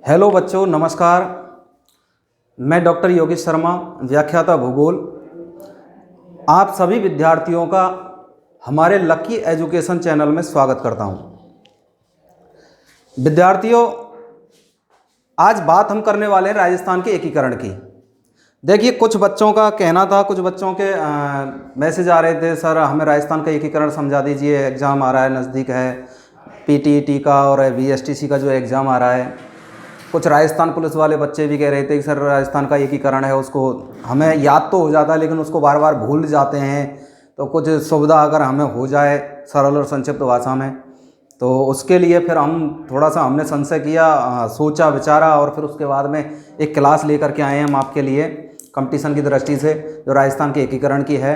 Hello बच्चों, नमस्कार। मैं डॉक्टर योगेश शर्मा, व्याख्याता भूगोल। आप सभी विद्यार्थियों का हमारे लकी एजुकेशन चैनल में स्वागत करता हूं। विद्यार्थियों, आज बात हम करने वाले हैं राजस्थान के एकीकरण की। देखिए, कुछ बच्चों का कहना था, कुछ बच्चों के मैसेज आ रहे थे, सर हमें राजस्थान का एकीकरण समझा दीजिए, एग्ज़ाम आ रहा है, नज़दीक है, पीटीईटी का और वीएसटीसी का जो एग्ज़ाम आ रहा है। कुछ राजस्थान पुलिस वाले बच्चे भी कह रहे थे कि सर राजस्थान का एकीकरण है, उसको हमें याद तो हो जाता है लेकिन उसको बार बार भूल जाते हैं, तो कुछ सुविधा अगर हमें हो जाए सरल और संक्षिप्त भाषा में, तो उसके लिए फिर हम थोड़ा सा हमने संशय किया, सोचा विचारा और फिर उसके बाद में एक क्लास लेकर के आए हैं हम आपके लिए कंपटीशन की दृष्टि से, जो राजस्थान के एकीकरण की है।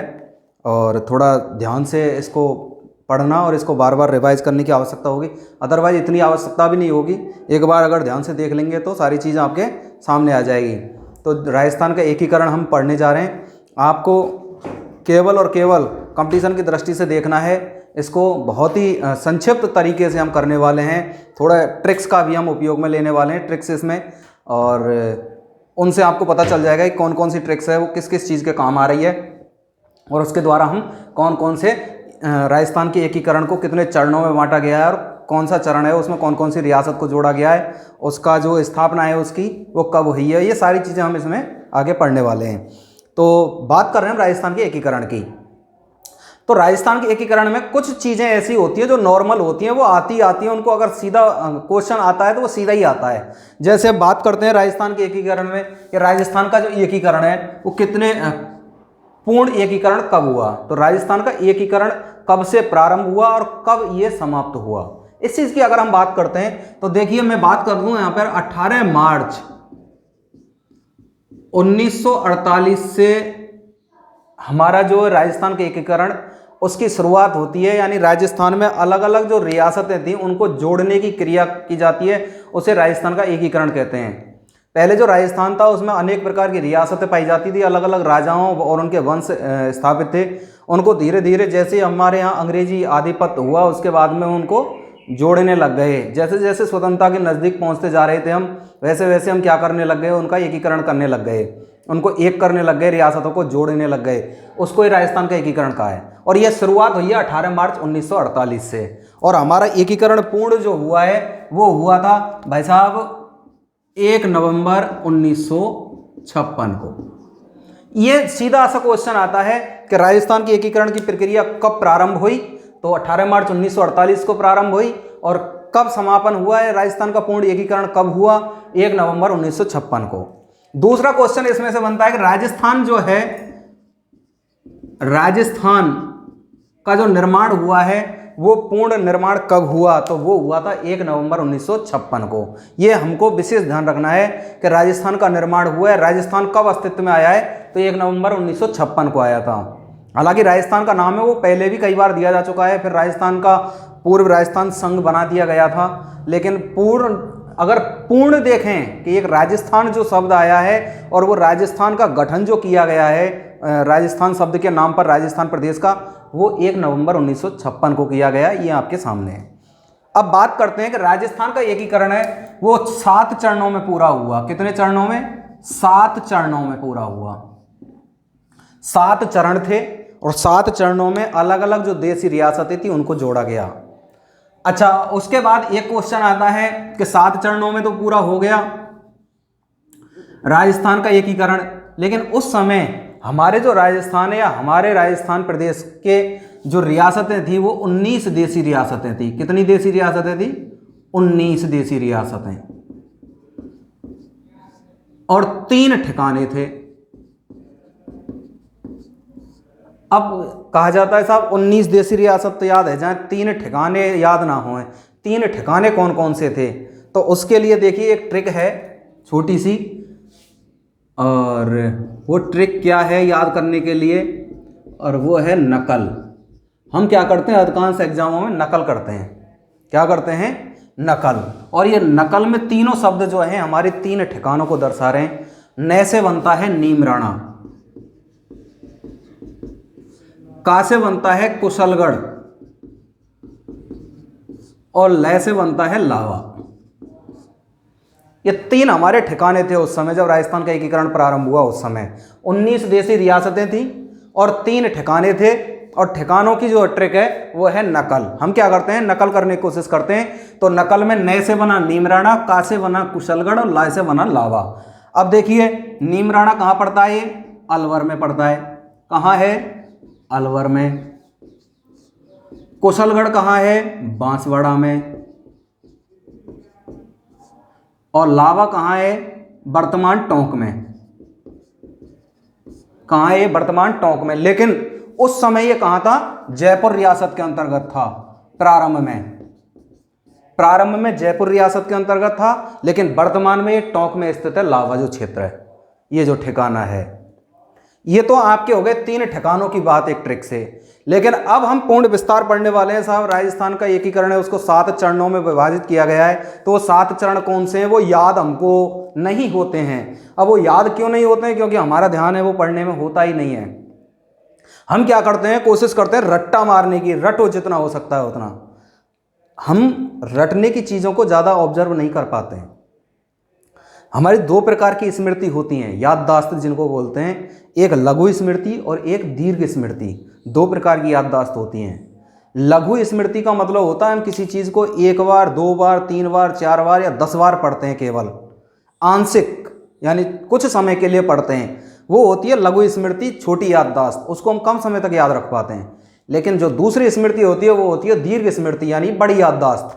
और थोड़ा ध्यान से इसको पढ़ना और इसको बार बार रिवाइज करने की आवश्यकता होगी, अदरवाइज इतनी आवश्यकता भी नहीं होगी। एक बार अगर ध्यान से देख लेंगे तो सारी चीज़ें आपके सामने आ जाएगी। तो राजस्थान का एकीकरण हम पढ़ने जा रहे हैं। आपको केवल और केवल कंपटीशन की दृष्टि से देखना है, इसको बहुत ही संक्षिप्त तरीके से हम करने वाले हैं। थोड़ा ट्रिक्स का भी हम उपयोग में लेने वाले हैं, ट्रिक्स इसमें, और उनसे आपको पता चल जाएगा कि कौन कौन सी ट्रिक्स है वो किस किस चीज़ के काम आ रही है, और उसके द्वारा हम कौन कौन से राजस्थान के एकीकरण को कितने चरणों में बांटा गया है और कौन सा चरण है उसमें कौन कौन सी रियासत को जोड़ा गया है, उसका जो स्थापना है उसकी वो कब हुई है, ये सारी चीज़ें हम इसमें आगे पढ़ने वाले हैं। तो बात कर रहे हैं राजस्थान के एकीकरण की। तो राजस्थान के एकीकरण में कुछ चीज़ें ऐसी होती हैं जो नॉर्मल होती हैं, वो आती हैं, उनको अगर सीधा क्वेश्चन आता है तो वो सीधा ही आता है। जैसे बात करते हैं राजस्थान के एकीकरण में कि राजस्थान का जो एकीकरण है वो कितने पूर्ण एकीकरण कब हुआ, तो राजस्थान का एकीकरण कब से प्रारंभ हुआ और कब ये समाप्त हुआ, इस चीज़ की अगर हम बात करते हैं तो देखिए, मैं बात कर दूं यहाँ पर 18 मार्च 1948 से हमारा जो राजस्थान के एकीकरण उसकी शुरुआत होती है। यानी राजस्थान में अलग अलग जो रियासतें थी उनको जोड़ने की क्रिया की जाती है, उसे राजस्थान का एकीकरण कहते हैं। पहले जो राजस्थान था उसमें अनेक प्रकार की रियासतें पाई जाती थी, अलग अलग राजाओं और उनके वंश स्थापित थे। उनको धीरे धीरे जैसे हमारे यहाँ अंग्रेजी आधिपत्य हुआ उसके बाद में उनको जोड़ने लग गए। जैसे जैसे स्वतंत्रता के नज़दीक पहुँचते जा रहे थे हम, वैसे वैसे हम क्या करने लग गए, उनका एकीकरण करने लग गए, उनको एक करने लग गए, रियासतों को जोड़ने लग गए। उसको ही राजस्थान का एकीकरण कहा है। और यह शुरुआत हुई है 18 मार्च 1948 से। और हमारा एकीकरण पूर्ण जो हुआ है वो हुआ था भाई साहब 1 नवंबर 1956 को। ये सीधा सा क्वेश्चन आता है कि राजस्थान की एकीकरण की प्रक्रिया कब प्रारंभ हुई, तो 18 मार्च 1948 को प्रारंभ हुई। और कब समापन हुआ है, राजस्थान का पूर्ण एकीकरण कब हुआ, 1 नवंबर 1956 को। दूसरा क्वेश्चन इसमें से बनता है कि राजस्थान जो है, राजस्थान का जो निर्माण हुआ है वो पूर्ण निर्माण कब हुआ, तो वो हुआ था 1 नवंबर 1956 को। ये हमको विशेष ध्यान रखना है कि राजस्थान का निर्माण हुआ है, राजस्थान कब अस्तित्व में आया है, तो 1 नवंबर 1956 को आया था। हालांकि राजस्थान का नाम है वो पहले भी कई बार दिया जा चुका है, फिर राजस्थान का पूर्व राजस्थान संघ बना दिया गया था। लेकिन अगर पूर्ण देखें कि एक राजस्थान जो शब्द आया है और वो राजस्थान का गठन जो किया गया है राजस्थान शब्द के नाम पर, राजस्थान प्रदेश का, वो 1 नवंबर 1956 को किया गया, ये आपके सामने है। अब बात करते हैं कि राजस्थान का एकीकरण है वो 7 चरणों में पूरा हुआ। कितने चरणों में? 7 चरणों में पूरा हुआ। 7 चरण थे और 7 चरणों में अलग अलग जो देशी रियासतें थी उनको जोड़ा गया। अच्छा, उसके बाद एक क्वेश्चन आता है कि 7 चरणों में तो पूरा हो गया राजस्थान का एकीकरण, लेकिन उस समय हमारे जो राजस्थान है या हमारे राजस्थान प्रदेश के जो रियासतें थी वो 19 देशी रियासतें थी। कितनी देशी रियासतें थी? 19 देशी रियासतें, और 3 ठिकाने थे। अब कहा जाता है साहब 19 देशी रियासत तो याद है जाए, 3 ठिकाने याद ना हों। 3 ठिकाने कौन कौन से थे, तो उसके लिए देखिए एक ट्रिक है छोटी सी, और वो ट्रिक क्या है याद करने के लिए, और वो है नकल। हम क्या करते हैं अधिकांश एग्जामों में नकल करते हैं। क्या करते हैं? नकल। और ये नकल में तीनों शब्द जो हैं हमारे 3 ठिकानों को दर्शा रहे हैं। न से बनता है नीमराणा, का से बनता है कुशलगढ़, और लय से बनता है लावा। ये 3 हमारे ठिकाने थे उस समय जब राजस्थान का एकीकरण प्रारंभ हुआ। उस समय 19 देशी रियासतें थीं और 3 ठिकाने थे। और ठिकानों की जो ट्रिक है वो है नकल। हम क्या करते हैं, नकल करने की कोशिश करते हैं। तो नकल में न से बना नीमराणा, का से बना कुशलगढ़ और ला से बना लावा। अब देखिए नीमराणा कहाँ पड़ता है, ये अलवर में पड़ता है। कहाँ है, अलवर में। कुशलगढ़ कहाँ है, बांसवाड़ा में। और लावा कहाँ है, वर्तमान टोंक में। कहाँ है, वर्तमान टोंक में। लेकिन उस समय ये कहाँ था, जयपुर रियासत के अंतर्गत था प्रारंभ में जयपुर रियासत के अंतर्गत था। लेकिन वर्तमान में ये टोंक में स्थित है, लावा जो क्षेत्र है, ये जो ठिकाना है। ये तो आपके हो गए 3 ठिकानों की बात एक ट्रिक से। लेकिन अब हम पूर्ण विस्तार पढ़ने वाले हैं साहब। राजस्थान का एकीकरण है, उसको 7 चरणों में विभाजित किया गया है। तो वो 7 चरण कौन से हैं, वो याद हमको नहीं होते हैं। अब वो याद क्यों नहीं होते हैं, क्योंकि हमारा ध्यान है वो पढ़ने में होता ही नहीं है। हम क्या करते हैं, कोशिश करते हैं रट्टा मारने की, रटो जितना हो सकता है उतना। हम रटने की चीज़ों को ज़्यादा ऑब्जर्व नहीं कर पाते हैं। हमारी 2 प्रकार की स्मृति होती हैं, याददाश्त जिनको बोलते हैं। एक लघु स्मृति और एक दीर्घ स्मृति। 2 प्रकार की याददाश्त होती हैं। लघु स्मृति का मतलब होता है हम किसी चीज़ को 1 बार, 2 बार, 3 बार, 4 बार या 10 बार पढ़ते हैं, केवल आंशिक, यानी कुछ समय के लिए पढ़ते हैं। वो होती है लघु स्मृति, छोटी याददाश्त, उसको हम कम समय तक याद रख पाते हैं। लेकिन जो दूसरी स्मृति होती है वो होती है दीर्घ स्मृति, यानी बड़ी याददाश्त।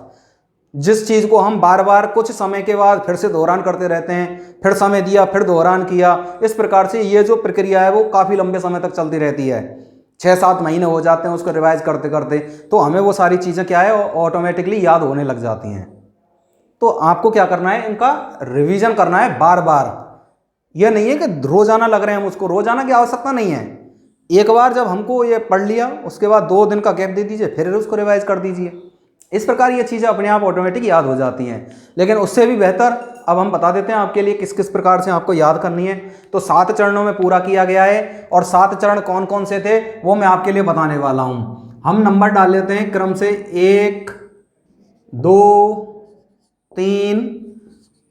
जिस चीज़ को हम बार बार कुछ समय के बाद फिर से दोहरान करते रहते हैं, फिर समय दिया, फिर दोहरान किया, इस प्रकार से ये जो प्रक्रिया है वो काफ़ी लंबे समय तक चलती रहती है। 6-7 महीने हो जाते हैं उसको रिवाइज करते करते, तो हमें वो सारी चीज़ें क्या है, ऑटोमेटिकली याद होने लग जाती हैं। तो आपको क्या करना है, इनका रिवीजन करना है बार बार। यह नहीं है कि रोजाना लग रहे हैं हम उसको, रोजाना की आवश्यकता नहीं है। एक बार जब हमको ये पढ़ लिया, उसके बाद 2 दिन का गैप दे दीजिए, फिर उसको रिवाइज कर दीजिए। इस प्रकार ये चीज़ें अपने आप ऑटोमेटिक याद हो जाती हैं। लेकिन उससे भी बेहतर अब हम बता देते हैं आपके लिए किस किस प्रकार से आपको याद करनी है। तो 7 चरणों में पूरा किया गया है। और 7 चरण कौन कौन से थे वो मैं आपके लिए बताने वाला हूँ। हम नंबर डाल लेते हैं क्रम से, 1, 2, 3,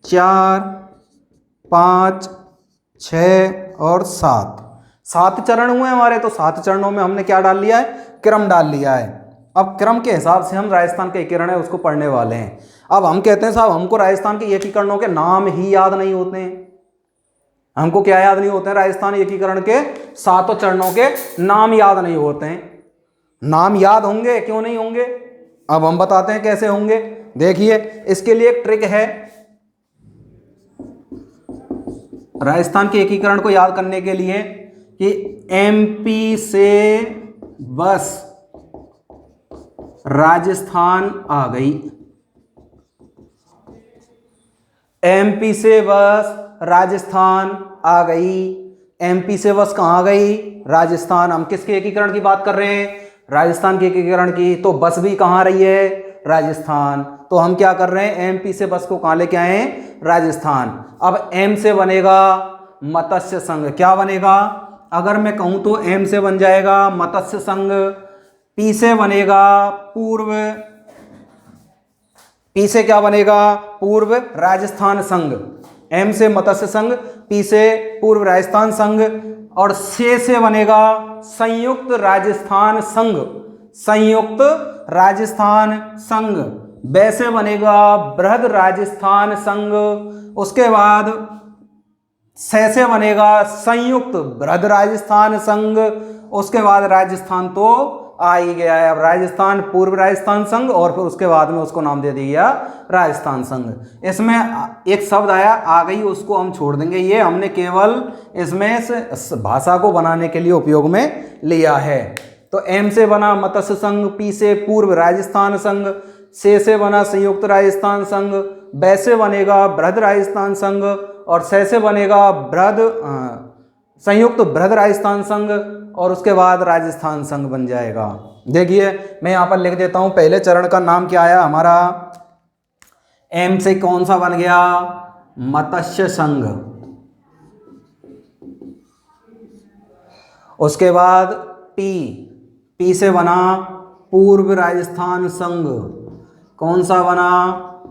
4, 5, 6 और 7 चरण हुए हमारे। तो 7 चरणों में हमने क्या डाल लिया है, क्रम डाल लिया है। अब क्रम के हिसाब से हम राजस्थान के एकीकरण है उसको पढ़ने वाले हैं। अब हम कहते हैं साहब हमको राजस्थान के एकीकरणों के नाम ही याद नहीं होते हैं। हमको क्या याद नहीं होते हैं, राजस्थान एकीकरण के 7 चरणों के नाम याद नहीं होते हैं। नाम याद होंगे, क्यों नहीं होंगे, अब हम बताते हैं कैसे होंगे। देखिए इसके लिए एक ट्रिक है। राजस्थान के एकीकरण को याद करने के लिए कि एमपी से बस राजस्थान आ गई, एमपी से बस राजस्थान आ गई। एमपी से बस कहाँ आ गई, राजस्थान। हम किसके एकीकरण की बात कर रहे हैं, राजस्थान के एकीकरण की। तो बस भी कहाँ रही है, राजस्थान। तो हम क्या कर रहे हैं, एमपी से बस को कहाँ लेके आए हैं, राजस्थान। अब एम से बनेगा मत्स्य संघ। क्या बनेगा, अगर मैं कहूं तो एम से बन जाएगा मत्स्य संघ। पी से बनेगा पूर्व, पी से क्या बनेगा, पूर्व राजस्थान संघ। एम से मत्स्य संघ, पी से पूर्व राजस्थान संघ। और से बनेगा संयुक्त राजस्थान संघ, संयुक्त राजस्थान संघ। वैसे बनेगा बृहद राजस्थान संघ। उसके बाद से बनेगा संयुक्त बृहद राजस्थान संघ। उसके बाद राजस्थान तो आ ही गया है। अब राजस्थान पूर्व राजस्थान संघ और फिर उसके बाद में उसको नाम दे दिया राजस्थान संघ। इसमें एक शब्द आया आ गई, उसको हम छोड़ देंगे। ये हमने केवल इसमें से भाषा को बनाने के लिए उपयोग में लिया है। तो एम से बना मत्स्य संघ, पी से पूर्व राजस्थान संघ, से बना संयुक्त राजस्थान संघ, वैसे बनेगा बृहद राजस्थान संघ और से बनेगा संयुक्त बृहद राजस्थान संघ और उसके बाद राजस्थान संघ बन जाएगा। देखिए मैं यहाँ पर लिख देता हूँ, पहले चरण का नाम क्या आया हमारा, एम से कौन सा बन गया, मत्स्य संघ। उसके बाद पी से बना पूर्व राजस्थान संघ। कौन सा बना,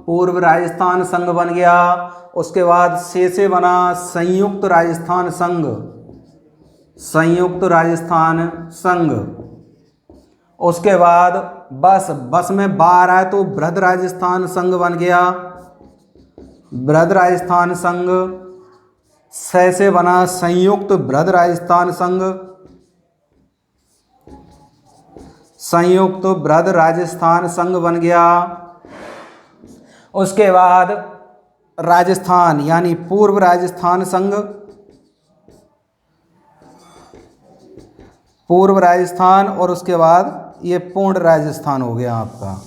पूर्व राजस्थान संघ बन गया। उसके बाद से बना संयुक्त राजस्थान संघ, संयुक्त राजस्थान संघ। उसके बाद बस में बार आए तो बृहद राजस्थान संघ बन गया, बृहद राजस्थान संघ। से बना संयुक्त बृहद राजस्थान संघ, संयुक्त बृहद राजस्थान संघ बन गया। उसके बाद राजस्थान यानी पूर्व राजस्थान संघ, पूर्व राजस्थान, और उसके बाद ये पूर्ण राजस्थान हो गया आपका।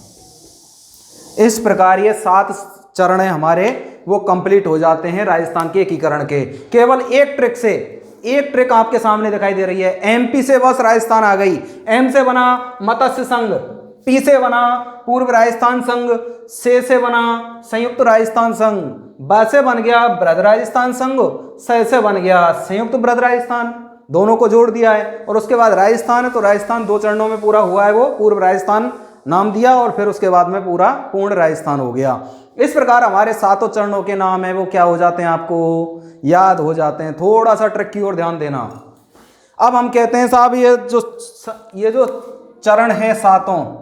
इस प्रकार ये 7 चरण हमारे वो कंप्लीट हो जाते हैं राजस्थान के एकीकरण के, केवल एक ट्रिक से। एक ट्रिक आपके सामने दिखाई दे रही है। एमपी से बस राजस्थान आ गई, एम से बना मत्स्य संघ, पी से बना पूर्व राजस्थान संघ, से बना संयुक्त राजस्थान संघ, ब से बन गया बृहद राजस्थान संघ, से बन गया संयुक्त बृहद राजस्थान। दोनों को जोड़ दिया है। और उसके बाद राजस्थान है तो राजस्थान 2 चरणों में पूरा हुआ है, वो पूर्व राजस्थान नाम दिया, और फिर उसके बाद में पूरा पूर्ण राजस्थान हो गया। इस प्रकार हमारे 7 चरणों के नाम है वो क्या हो जाते हैं, आपको याद हो जाते हैं। थोड़ा सा ट्रिक की ओर ध्यान देना। अब हम कहते हैं साहब ये जो चरण है 7,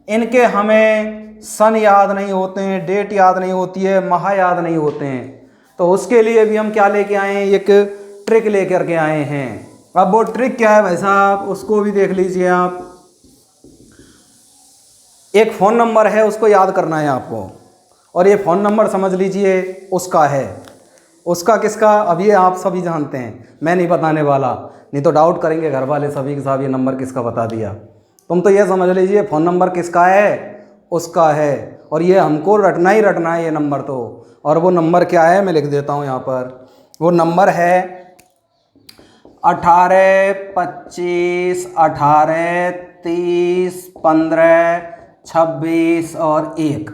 इनके हमें सन याद नहीं होते हैं, डेट याद नहीं होती है, माह याद नहीं होते हैं। तो उसके लिए भी हम क्या लेके आए हैं, एक ट्रिक लेकर के आए हैं। अब वो ट्रिक क्या है भाई साहब, उसको भी देख लीजिए आप। एक फ़ोन नंबर है, उसको याद करना है आपको, और ये फ़ोन नंबर समझ लीजिए उसका है। उसका किसका, अब ये आप सभी जानते हैं, मैं नहीं बताने वाला, नहीं तो डाउट करेंगे घर वाले सभी के साहब ये नंबर किसका बता दिया। तुम तो ये समझ लीजिए फ़ोन नंबर किसका है, उसका है, और ये हमको रटना ही रटना है ये नंबर तो। और वो नंबर क्या है मैं लिख देता हूँ यहाँ पर। वो नंबर है 18 25 18 30 15 26 और 1।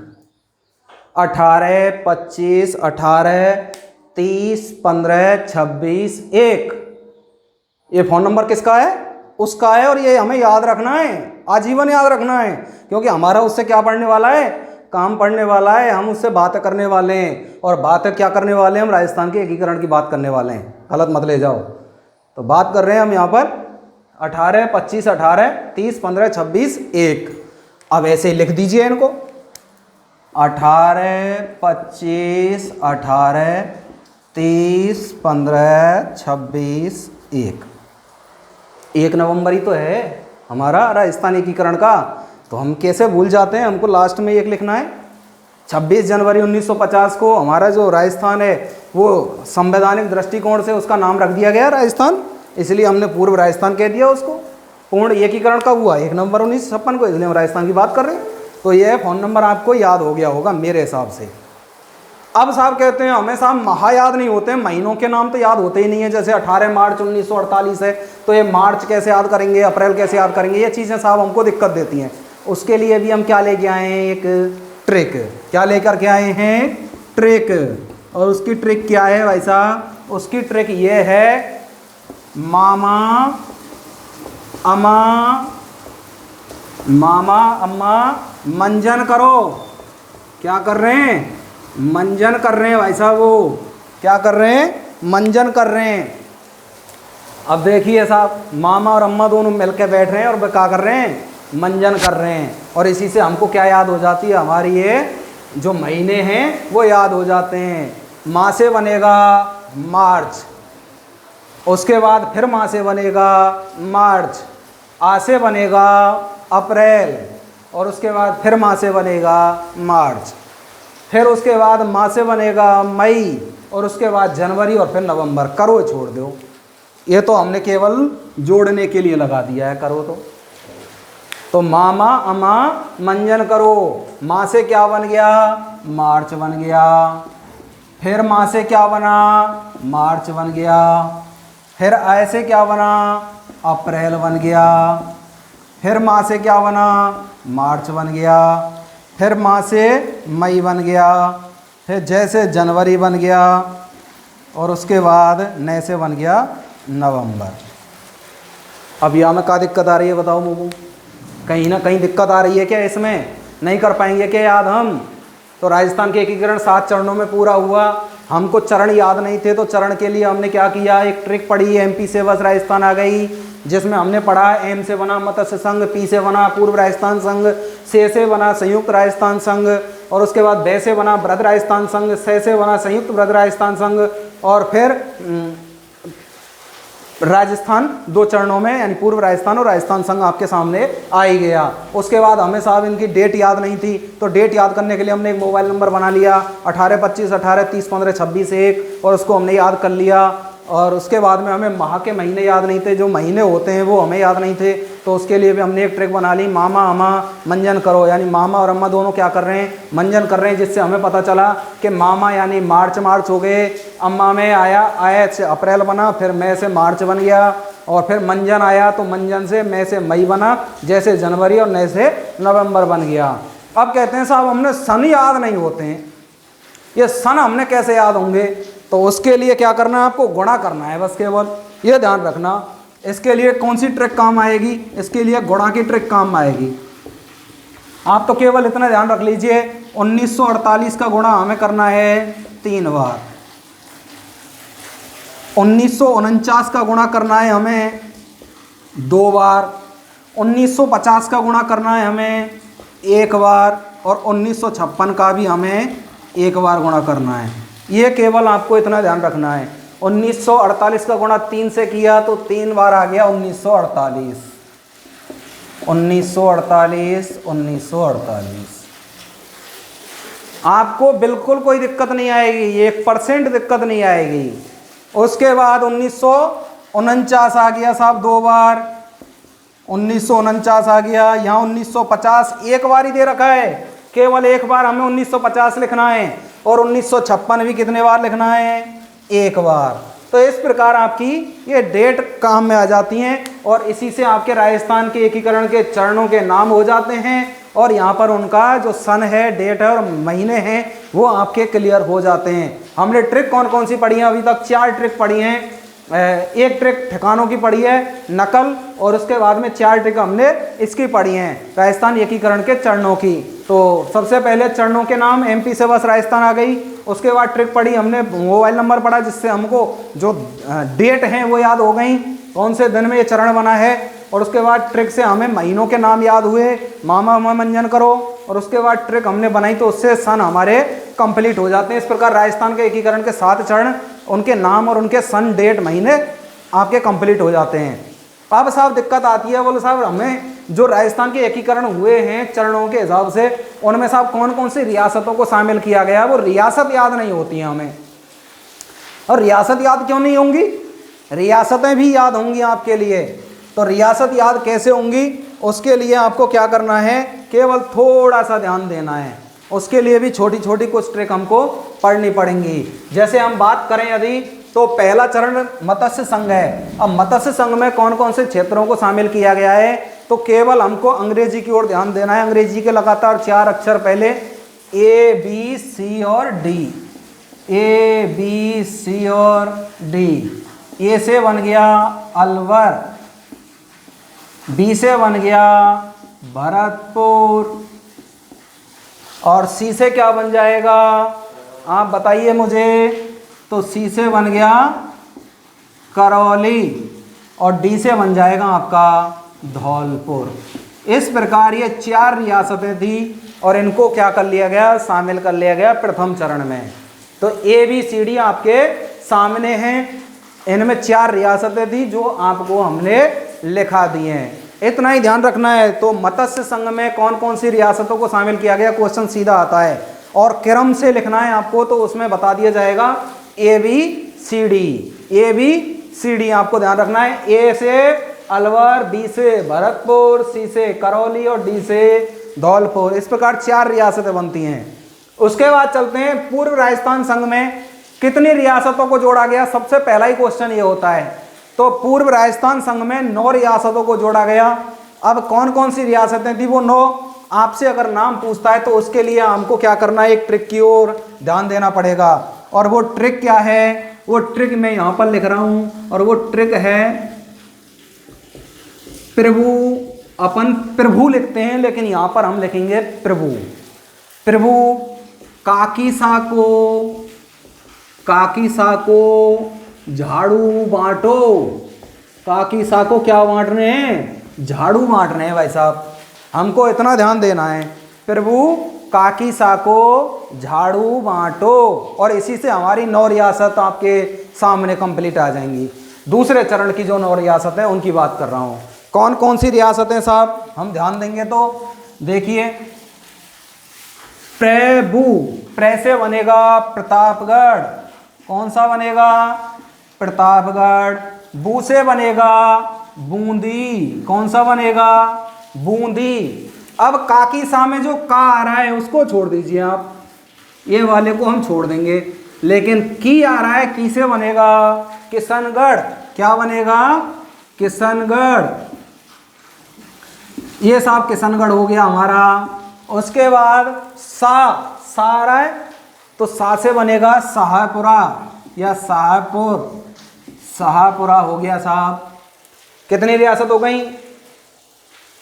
18 25 18 30 15 26 1। ये फ़ोन नंबर किसका है, उसका है। और ये हमें याद रखना है, आजीवन याद रखना है, क्योंकि हमारा उससे क्या पढ़ने वाला है, काम पढ़ने वाला है। हम उससे बातें करने वाले हैं, और बातें क्या करने वाले हैं, हम राजस्थान के एकीकरण की बात करने वाले हैं। गलत मत ले जाओ। तो बात कर रहे हैं हम यहाँ पर 18 25 18 30 15 26 1। अब ऐसे ही लिख दीजिए इनको, 18 25 18 30 15 26 1। 1 नवंबर ही तो है हमारा राजस्थान एकीकरण का, तो हम कैसे भूल जाते हैं। हमको लास्ट में 1 लिखना है। 26 जनवरी 1950 को हमारा जो राजस्थान है वो संवैधानिक दृष्टिकोण से उसका नाम रख दिया गया राजस्थान, इसलिए हमने पूर्व राजस्थान कह दिया उसको। पूर्ण एकीकरण कब हुआ, 1 नवंबर 1956 को, इसलिए हम राजस्थान की बात कर रहे हैं। तो यह फ़ोन नंबर आपको याद हो गया होगा मेरे हिसाब से। अब साहब कहते हैं हमें साहब माह याद नहीं होते हैं, महीनों के नाम तो याद होते ही नहीं है। जैसे 18 मार्च 1948 है, तो ये मार्च कैसे याद करेंगे, अप्रैल कैसे याद करेंगे, ये चीज़ें साहब हमको दिक्कत देती हैं। उसके लिए भी हम क्या लेके आए हैं, एक ट्रिक। क्या लेकर के आए हैं, ट्रिक। और उसकी ट्रिक क्या है भाई साहब, उसकी ट्रिक ये है, मामा अम्मा मंजन करो। क्या कर रहे हैं, मंजन कर रहे हैं भाई साहब। वो क्या कर रहे हैं, मंजन कर रहे हैं। अब देखिए साहब, मामा और अम्मा दोनों मिलकर बैठ रहे हैं और क्या कर रहे हैं, मंजन कर रहे हैं। और इसी से हमको क्या याद हो जाती है, हमारी ये जो महीने हैं वो याद हो जाते हैं। माह से बनेगा मार्च, उसके बाद फिर माह से बनेगा मार्च, आ से बनेगा अप्रैल, और उसके बाद फिर माह से बनेगा मार्च, फिर उसके बाद माह से बनेगा मई, और उसके बाद जनवरी, और फिर नवंबर। करो छोड़ दो, ये तो हमने केवल जोड़ने के लिए लगा दिया है, करो तो मामा अम्मा मंजन करो। माह से क्या बन गया, मार्च बन गया। फिर माह से क्या बना, मार्च बन गया। फिर आय से क्या बना, अप्रैल बन गया। फिर माह से क्या बना, मार्च बन गया। फिर माह से मई बन गया। फिर जैसे जनवरी बन गया, और उसके बाद नए से बन गया नवंबर। अब यहाँ में क्या दिक्कत आ रही है बताओ मुझको, कहीं ना कहीं दिक्कत आ रही है क्या, इसमें नहीं कर पाएंगे क्या याद हम, तो राजस्थान के एकीकरण 7 चरणों में पूरा हुआ। हमको चरण याद नहीं थे तो चरण के लिए हमने क्या किया, एक ट्रिक पढ़ी, एमपी से बस राजस्थान आ गई, जिसमें हमने पढ़ा एम से बना मत्स्य संघ, पी से बना पूर्व राजस्थान संघ, से बना संयुक्त राजस्थान संघ, और उसके बाद बे से बना बृहद राजस्थान संघ, से बना संयुक्त बृहद राजस्थान संघ, और फिर राजस्थान 2 चरणों में यानी पूर्व राजस्थान और राजस्थान संघ आपके सामने आ ही गया। उसके बाद हमें साहब इनकी डेट याद नहीं थी तो डेट याद करने के लिए हमने एक मोबाइल नंबर बना लिया 18 25 18 30 15 26 1, और उसको हमने याद कर लिया। और उसके बाद में हमें माह के महीने याद नहीं थे, जो महीने होते हैं वो हमें याद नहीं थे, तो उसके लिए भी हमने एक ट्रिक बना ली, मामा अम्मा मंजन करो, यानी मामा और अम्मा दोनों क्या कर रहे हैं, मंजन कर रहे हैं, जिससे हमें पता चला कि मामा यानी मार्च हो गए, अम्मा में आया से अप्रैल बना, फिर मई से मार्च बन गया, और फिर मंजन आया तो मंजन से मई से मई बना, जैसे जनवरी, और नए से नवंबर बन गया। अब कहते हैं साहब हमने सन याद नहीं होते हैं, ये सन हमने कैसे याद होंगे, तो उसके लिए क्या करना है, आपको गुणा करना है, बस केवल ये ध्यान रखना। इसके लिए कौन सी ट्रिक काम आएगी, इसके लिए गुणा की ट्रिक काम आएगी। आप तो केवल इतना ध्यान रख लीजिए 1948 का गुणा हमें करना है 3 बार, 1949 का गुणा करना है हमें 2 बार, 1950 का गुणा करना है हमें 1 बार, और 1956 का भी हमें 1 बार गुणा करना है। ये केवल आपको इतना ध्यान रखना है। 1948 का गुणा 3 से किया तो 3 बार आ गया 1948, 1948, 1948। आपको बिल्कुल कोई दिक्कत नहीं आएगी, 1% दिक्कत नहीं आएगी। उसके बाद 1949 आ गया साहब 2 बार, 1949 आ गया। यहाँ 1950 एक बार ही दे रखा है, केवल 1 बार हमें 1950 लिखना है, और 1956 भी कितने बार लिखना है, 1 बार। तो इस प्रकार आपकी ये डेट काम में आ जाती हैं, और इसी से आपके राजस्थान के एकीकरण के चरणों के नाम हो जाते हैं, और यहाँ पर उनका जो सन है, डेट है और महीने हैं वो आपके क्लियर हो जाते हैं। हमने ट्रिक कौन कौन सी पढ़ी हैं अभी तक, 4 ट्रिक पढ़ी हैं। एक ट्रिक ठिकानों की पढ़ी है, नकल, और उसके बाद में 4 ट्रिक हमने इसकी पढ़ी हैं राजस्थान एकीकरण के चरणों की। तो सबसे पहले चरणों के नाम, एमपी से बस राजस्थान आ गई। उसके बाद ट्रिक पढ़ी हमने, मोबाइल नंबर पढ़ा, जिससे हमको जो डेट हैं वो याद हो गई, कौन से दिन में ये चरण बना है। और उसके बाद ट्रिक से हमें महीनों के नाम याद हुए, मामा अम्मा मंजन करो, और उसके बाद ट्रिक हमने बनाई तो उससे सन हमारे कंप्लीट हो जाते हैं। इस प्रकार राजस्थान के एकीकरण के 7 चरण, उनके नाम और उनके सन, डेट, महीने आपके कंप्लीट हो जाते हैं। अब साहब दिक्कत आती है, बोले साहब हमें जो राजस्थान के एकीकरण हुए हैं चरणों के हिसाब से, उनमें साहब कौन कौन सी रियासतों को शामिल किया गया, वो रियासत याद नहीं होती हैं हमें। और रियासत याद क्यों नहीं होंगी, रियासतें भी याद होंगी आपके लिए। तो रियासत याद कैसे होंगी, उसके लिए आपको क्या करना है, केवल थोड़ा सा ध्यान देना है। उसके लिए भी छोटी छोटी कुछ ट्रिक हमको पढ़नी पड़ेंगी। जैसे हम बात करें यदि, तो पहला चरण मत्स्य संघ है। अब मत्स्य संघ में कौन कौन से क्षेत्रों को शामिल किया गया है, तो केवल हमको अंग्रेजी की ओर ध्यान देना है। अंग्रेजी के लगातार 4 अक्षर पहले, ए बी सी और डी, ए बी सी और डी। ए से बन गया अलवर, बी से बन गया भरतपुर, और सी से क्या बन जाएगा, आप बताइए मुझे। तो सी से बन गया करौली, और डी से बन जाएगा आपका धौलपुर। इस प्रकार ये 4 रियासतें थी, और इनको क्या कर लिया गया, शामिल कर लिया गया प्रथम चरण में। तो ए बी सी डी आपके सामने हैं। इनमें 4 रियासतें थी जो आपको हमने लिखा दी हैं, इतना ही ध्यान रखना है। तो मत्स्य संघ में कौन कौन सी रियासतों को शामिल किया गया, क्वेश्चन सीधा आता है, और क्रम से लिखना है आपको, तो उसमें बता दिया जाएगा A B C D, A B C D आपको ध्यान रखना है। ए से अलवर, बी से भरतपुर, सी से करौली, और डी से धौलपुर। इस प्रकार 4 रियासतें बनती हैं। उसके बाद चलते हैं पूर्व राजस्थान संघ में कितनी रियासतों को जोड़ा गया। सबसे पहला ही क्वेश्चन ये होता है। तो पूर्व राजस्थान संघ में 9 रियासतों को जोड़ा गया। अब कौन कौन सी रियासतें थी वो 9, आपसे अगर नाम पूछता है तो उसके लिए हमको क्या करना है, एक ट्रिक की ओर ध्यान देना पड़ेगा। और वो ट्रिक क्या है, वो ट्रिक मैं यहाँ पर लिख रहा हूँ, और वो ट्रिक है प्रभु। अपन प्रभु लिखते हैं, लेकिन यहाँ पर हम लिखेंगे प्रभु। प्रभु काकी साको झाड़ू बांटो। काकी साको क्या बांट रहे हैं? झाड़ू बांट रहे हैं भाई साहब। हमको इतना ध्यान देना है, प्रभु काकी साको झाड़ू बांटो, और इसी से हमारी 9 रियासत आपके सामने कंप्लीट आ जाएंगी। दूसरे चरण की जो 9 रियासत है उनकी बात कर रहा हूँ। कौन कौन सी रियासतें साहब हम ध्यान देंगे तो देखिए, प्रभु, प्र से बनेगा प्रतापगढ़। कौन सा बनेगा? प्रतापगढ़। बू से बनेगा बूंदी। कौन सा बनेगा? बूंदी। अब काकी सा में जो का आ रहा है उसको छोड़ दीजिए आप, ये वाले को हम छोड़ देंगे, लेकिन की आ रहा है, की से बनेगा किशनगढ़। क्या बनेगा? किशनगढ़। ये साहब किशनगढ़ हो गया हमारा। उसके बाद सा आ रहा है तो सा से बनेगा शाहपुरा या शाहपुर। शाहपुरा हो गया साहब। कितनी रियासत हो गई?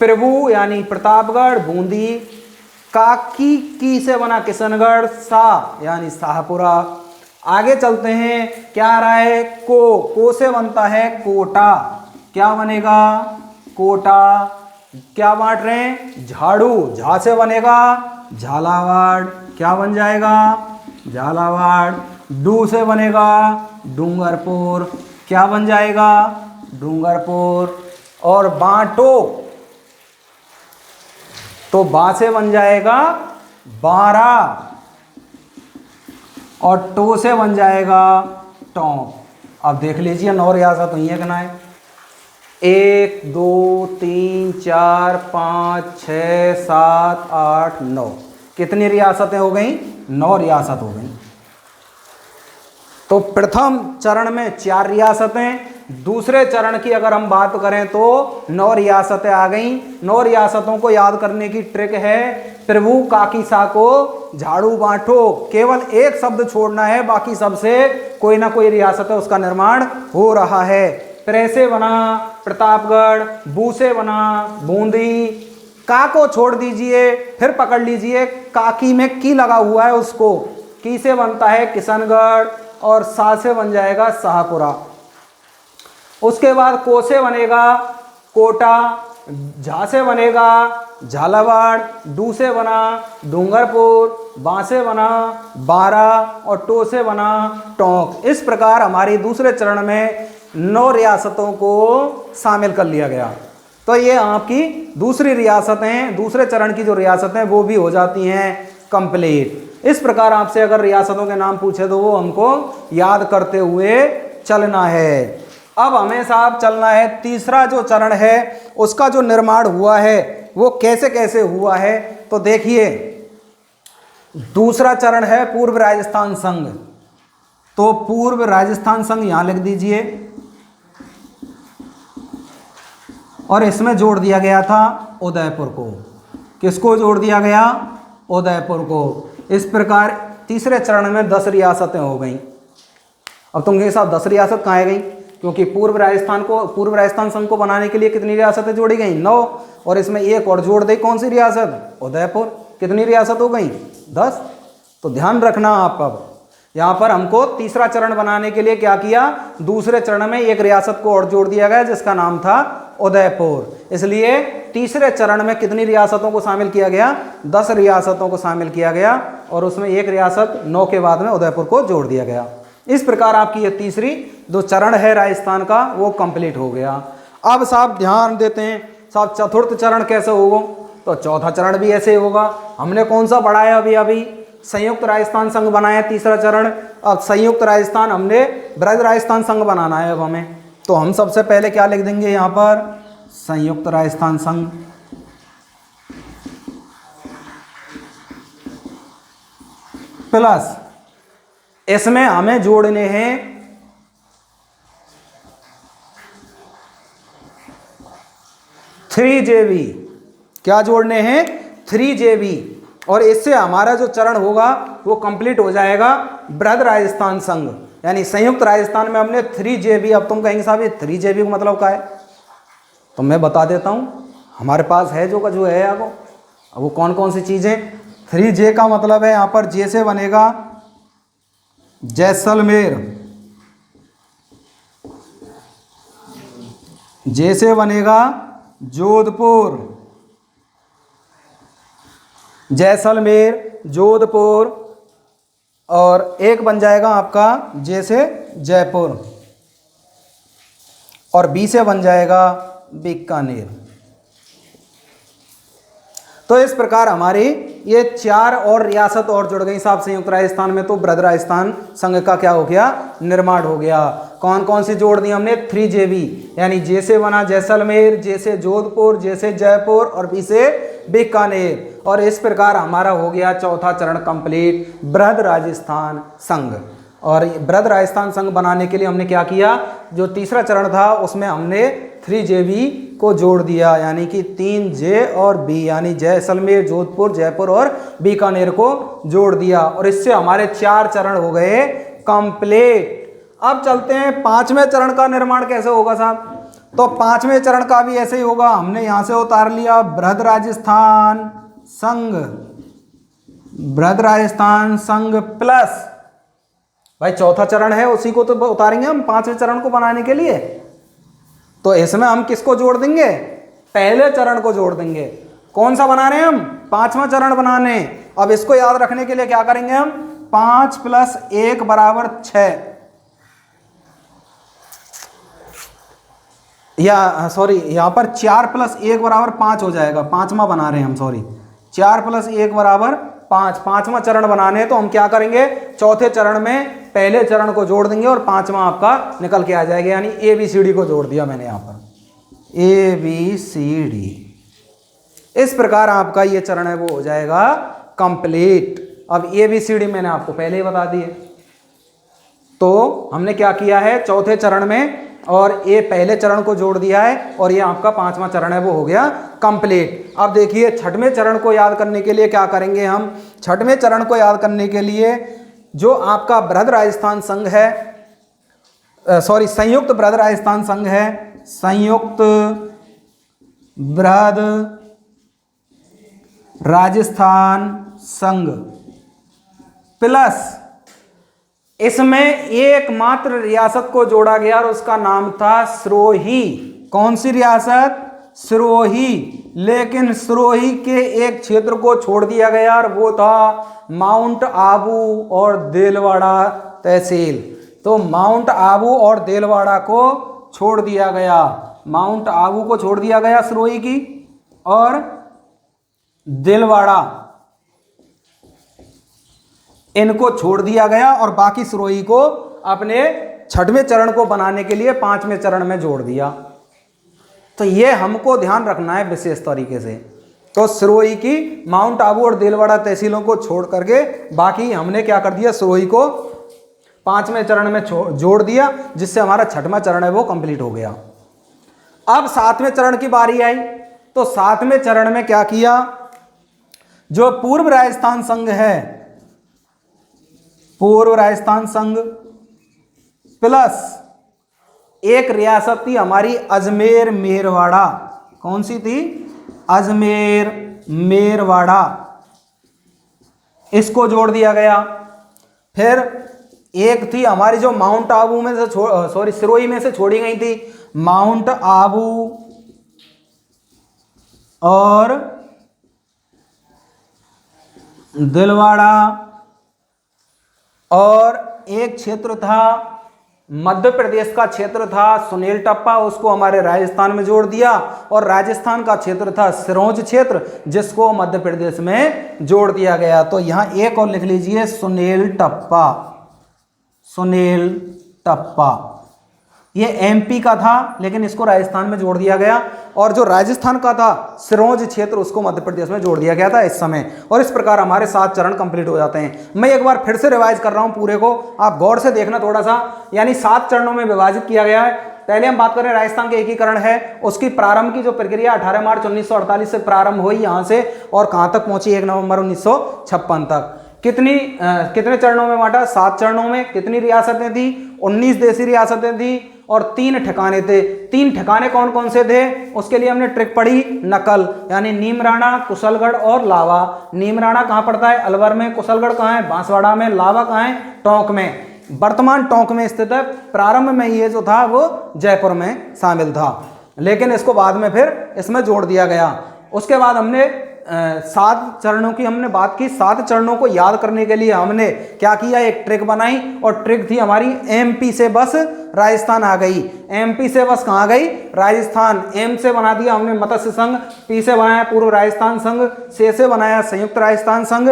प्रभु यानी प्रतापगढ़, बूंदी, काकी की से बना किशनगढ़, सा यानी शाहपुरा। आगे चलते हैं, क्या आ रहा है? को से बनता है कोटा। क्या बनेगा? कोटा। क्या बांट रहे हैं? झाड़ू। झा से बनेगा झालावाड़। क्या बन जाएगा? झालावाड़। डू से बनेगा डूंगरपुर। क्या बन जाएगा? डूंगरपुर। और बांटो तो बा से बन जाएगा बारा, और टो से बन जाएगा टोंक। अब देख लीजिए 9 रियासत हुई है कि ना है? 1 2 3 4 5 6 7 8 9। कितनी रियासतें हो गई? 9 रियासत हो गई। तो प्रथम चरण में 4 रियासतें, दूसरे चरण की अगर हम बात करें तो 9 रियासतें आ गई। 9 रियासतों को याद करने की ट्रिक है, प्रभु काकी सा को झाड़ू बांटो। केवल एक शब्द छोड़ना है, बाकी सबसे कोई ना कोई रियासत है उसका निर्माण हो रहा है। प्रे से बना प्रतापगढ़, बू से बना बूंदी, का को छोड़ दीजिए, फिर पकड़ लीजिए काकी में की लगा हुआ है उसको, की से बनता है किशनगढ़, और सा से बन जाएगा शाहपुरा। उसके बाद को से बनेगा कोटा, झा से बनेगा झालावाड़, डू से बना डूंगरपुर, बा से बना बारा, और टो से बना टोंक। इस प्रकार हमारी दूसरे चरण में 9 रियासतों को शामिल कर लिया गया। तो ये आपकी दूसरी रियासतें, दूसरे चरण की जो रियासतें वो भी हो जाती हैं कंप्लीट। इस प्रकार आपसे अगर रियासतों के नाम पूछे तो वो हमको याद करते हुए चलना है। अब हमें साहब चलना है तीसरा जो चरण है उसका जो निर्माण हुआ है वो कैसे कैसे हुआ है। तो देखिए, दूसरा चरण है पूर्व राजस्थान संघ। तो पूर्व राजस्थान संघ यहां लिख दीजिए, और इसमें जोड़ दिया गया था उदयपुर को। किसको जोड़ दिया गया? उदयपुर को। इस प्रकार तीसरे चरण में 10 रियासतें हो गई। अब तुम कहेंगे साहब 10 रियासत कहाँ गई? क्योंकि पूर्व राजस्थान संघ को बनाने के लिए कितनी रियासतें जोड़ी गई? 9, और इसमें एक और जोड़ दी। कौन सी रियासत? उदयपुर। कितनी रियासत हो गई? 10। तो ध्यान रखना आप, अब यहाँ पर हमको तीसरा चरण बनाने के लिए क्या किया? दूसरे चरण में एक रियासत को और जोड़ दिया गया जिसका नाम था उदयपुर। इसलिए तीसरे चरण में कितनी रियासतों को शामिल किया गया? 10 रियासतों को शामिल किया गया, और उसमें एक रियासत 9 के बाद में उदयपुर को जोड़ दिया गया। इस प्रकार आपकी ये तीसरी जो चरण है राजस्थान का वो कंप्लीट हो गया। अब साहब ध्यान देते हैं साहब चतुर्थ चरण कैसे होगा? तो चौथा चरण भी ऐसे होगा। हमने कौन सा बढ़ाया? अभी संयुक्त राजस्थान संघ बनाया तीसरा चरण। अब संयुक्त राजस्थान हमने ब्रज राजस्थान संघ बनाना है अब हमें। तो हम सबसे पहले क्या लिख देंगे यहाँ पर? संयुक्त राजस्थान संघ। प्लस इसमें हमें जोड़ने हैं 3JB। क्या जोड़ने हैं? 3JB। और इससे हमारा जो चरण होगा वो कंप्लीट हो जाएगा ब्रज राजस्थान संघ, यानी संयुक्त राजस्थान में हमने 3JB। अब तुम कहेंगे साहब ये 3JB का मतलब क्या है? तो मैं बता देता हूँ, हमारे पास है जो है अब वो कौन कौन सी चीज़ें। 3J का मतलब है यहाँ पर जे से बनेगा जैसलमेर, जे से बनेगा जोधपुर, जैसलमेर, जोधपुर, और एक बन जाएगा आपका जे से जयपुर, और बी से बन जाएगा बीकानेर। तो इस प्रकार हमारी ये 4 और रियासत और जुड़ गई साहब संयुक्त राजस्थान में। तो बृहद राजस्थान संघ का क्या हो गया, निर्माण हो गया। कौन कौन सी जोड़ दी हमने, 3JB, यानी जे से बना जैसलमेर, जे से जोधपुर, जे से जयपुर, और बी से बीकानेर। और इस प्रकार हमारा हो गया चौथा चरण कंप्लीट, बृहद राजस्थान संघ। और बृहद राजस्थान संघ बनाने के लिए हमने क्या किया, जो तीसरा चरण था उसमें हमने 3JB को जोड़ दिया, यानी कि 3J और B, यानी जैसलमेर, जोधपुर, जयपुर और बीकानेर को जोड़ दिया। और इससे हमारे 4 चरण हो गए कंप्लीट। अब चलते हैं 5वें चरण का निर्माण कैसे होगा साहब। तो 5वें चरण का भी ऐसे ही होगा। हमने यहां से उतार लिया बृहद राजस्थान संघ, बृहद राजस्थान संघ प्लस, भाई चौथा चरण है उसी को तो उतारेंगे हम 5वें चरण को बनाने के लिए। तो इसमें हम किसको जोड़ देंगे, पहले चरण को जोड़ देंगे। कौन सा बना रहे हैं हम, 5वां चरण बनाने। अब इसको याद रखने के लिए क्या करेंगे हम, 5 + 1 = 6, या सॉरी यहां पर 4 + 1 = 5 हो जाएगा। 5वां बना रहे हैं हम, सॉरी 4 + 1 = 5। 5वां चरण बनाने तो हम क्या करेंगे, चौथे चरण में पहले चरण को जोड़ देंगे और 5वां आपका निकल के आ जाएगा। यानी ABCD को जोड़ दिया मैंने यहाँ पर, ABCD। इस प्रकार आपका ये चरण है वो हो जाएगा कंप्लीट। अब ABCD मैंने आपको पहले ही बता दिए। तो हमने क्या किया है, चौथे चरण में और ये पहले चरण को जोड़ दिया है, और ये आपका 5वां चरण है वो हो गया कंप्लीट। अब देखिए 6वें चरण को याद करने के लिए क्या करेंगे हम, 6वें चरण को याद करने के लिए जो आपका बृहद राजस्थान संघ है, सॉरी संयुक्त बृहद राजस्थान संघ है, संयुक्त बृहद राजस्थान संघ प्लस, इसमें एकमात्र रियासत को जोड़ा गया और उसका नाम था सिरोही। कौन सी रियासत, सिरोही। लेकिन सिरोही के एक क्षेत्र को छोड़ दिया गया और वो था माउंट आबू और देलवाड़ा तहसील। तो माउंट आबू और देलवाड़ा को छोड़ दिया गया, माउंट आबू को छोड़ दिया गया सिरोही की, और देलवाड़ा इनको छोड़ दिया गया, और बाकी सिरोही को अपने 6वें चरण को बनाने के लिए 5वें चरण में जोड़ दिया। तो ये हमको ध्यान रखना है विशेष तरीके से। तो सिरोही की, माउंट आबू और देलवाड़ा तहसीलों को छोड़ करके बाकी हमने क्या कर दिया, सिरोही को 5वें चरण में जोड़ दिया, जिससे हमारा 6वां चरण है वो कंप्लीट हो गया। अब 7वें चरण की बारी आई। तो 7वें चरण में क्या किया, जो पूर्व राजस्थान संघ है, पूर्व राजस्थान संघ प्लस एक रियासत थी हमारी अजमेर मेरवाड़ा। कौन सी थी, अजमेर मेरवाड़ा, इसको जोड़ दिया गया। फिर एक थी हमारी जो माउंट आबू में से सॉरी सिरोही में से छोड़ी गई थी, माउंट आबू और दिलवाड़ा, और एक क्षेत्र था मध्य प्रदेश का क्षेत्र था सुनील टप्पा, उसको हमारे राजस्थान में जोड़ दिया। और राजस्थान का क्षेत्र था सिरोंज क्षेत्र, जिसको मध्य प्रदेश में जोड़ दिया गया। तो यहां एक और लिख लीजिए, सुनील टप्पा, सुनील टप्पा। ये MP का था लेकिन इसको राजस्थान में जोड़ दिया गया, और जो राजस्थान का था सिरोंज क्षेत्र उसको मध्य प्रदेश में जोड़ दिया गया था इस समय। और इस प्रकार हमारे 7 चरण कंप्लीट हो जाते हैं। मैं एक बार फिर से रिवाइज कर रहा हूं पूरे को, आप गौर से देखना थोड़ा सा। यानी 7 चरणों में विभाजित किया गया है। पहले हम बात करें राजस्थान के एकीकरण है, उसकी प्रारंभ की जो प्रक्रिया 18 मार्च 1948 से प्रारंभ हुई यहाँ से, और कहाँ तक पहुंची, 1 नवंबर 1956 तक। कितने चरणों में बांटा? 7 चरणों में। कितनी रियासतें थी? 19 देसी रियासतें थी और 3 ठिकाने थे। 3 ठिकाने कौन कौन से थे? उसके लिए हमने ट्रिक पढ़ी, नकल, यानी नीमराणा, कुशलगढ़ और लावा। नीमराणा कहाँ पड़ता है? अलवर में। कुशलगढ़ कहाँ है? बांसवाड़ा में। लावा कहाँ है? टोंक में। वर्तमान टोंक में स्थित है। प्रारंभ में ये जो था वो जयपुर में शामिल था, लेकिन इसको बाद में फिर इसमें जोड़ दिया गया। उसके बाद हमने 7 चरणों की हमने बात की। 7 चरणों को याद करने के लिए हमने क्या किया? एक ट्रिक बनाई, और ट्रिक थी हमारी एमपी से बस राजस्थान आ गई। एमपी से बस कहाँ गई? राजस्थान। एम से बना दिया हमने मत्स्य संघ, पी से बनाया पूर्व राजस्थान संघ, से बनाया संयुक्त राजस्थान संघ,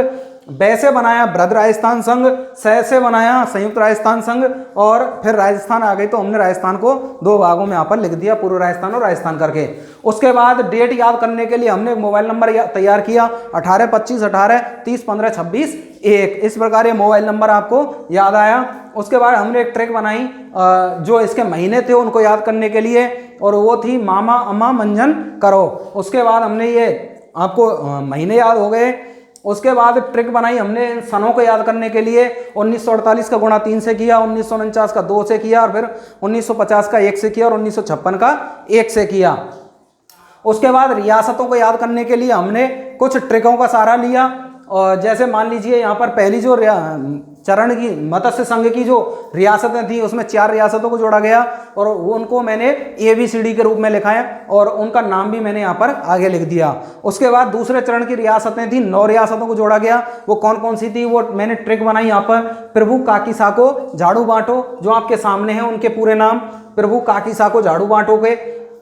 बै से बनाया बृहद राजस्थान संघ, से बनाया संयुक्त राजस्थान संघ, और फिर राजस्थान आ गई तो हमने राजस्थान को 2 भागों में यहाँ पर लिख दिया, पूर्व राजस्थान और राजस्थान करके। उसके बाद डेट याद करने के लिए हमने मोबाइल नंबर तैयार किया, 18 25 18 30 15 26 1। इस प्रकार ये मोबाइल नंबर आपको याद आया। उसके बाद हमने एक ट्रिक बनाई जो इसके महीने थे उनको याद करने के लिए, और वो थी मामा अम्मा मंजन करो। उसके बाद हमने ये आपको महीने याद हो गए। उसके बाद ट्रिक बनाई हमने इन सनों को याद करने के लिए। 1948 का गुणा 3 से किया, 1949 का 2 से किया, और फिर 1950 का 1 से किया, और 1956 का 1 से किया। उसके बाद रियासतों को याद करने के लिए हमने कुछ ट्रिकों का सहारा लिया, और जैसे मान लीजिए यहाँ पर पहली जो चरण की मत्स्य संघ की जो रियासतें थी उसमें 4 रियासतों को जोड़ा गया, और वो उनको मैंने ABCD के रूप में लिखा है, और उनका नाम भी मैंने यहाँ पर आगे लिख दिया। उसके बाद दूसरे चरण की रियासतें थी, 9 रियासतों को जोड़ा गया। वो कौन कौन सी थी? वो मैंने ट्रिक बनाई यहाँ पर, प्रभु काकी साको झाड़ू बांटो, जो आपके सामने हैं उनके पूरे नाम, प्रभु काकी साको झाड़ू बांटो के।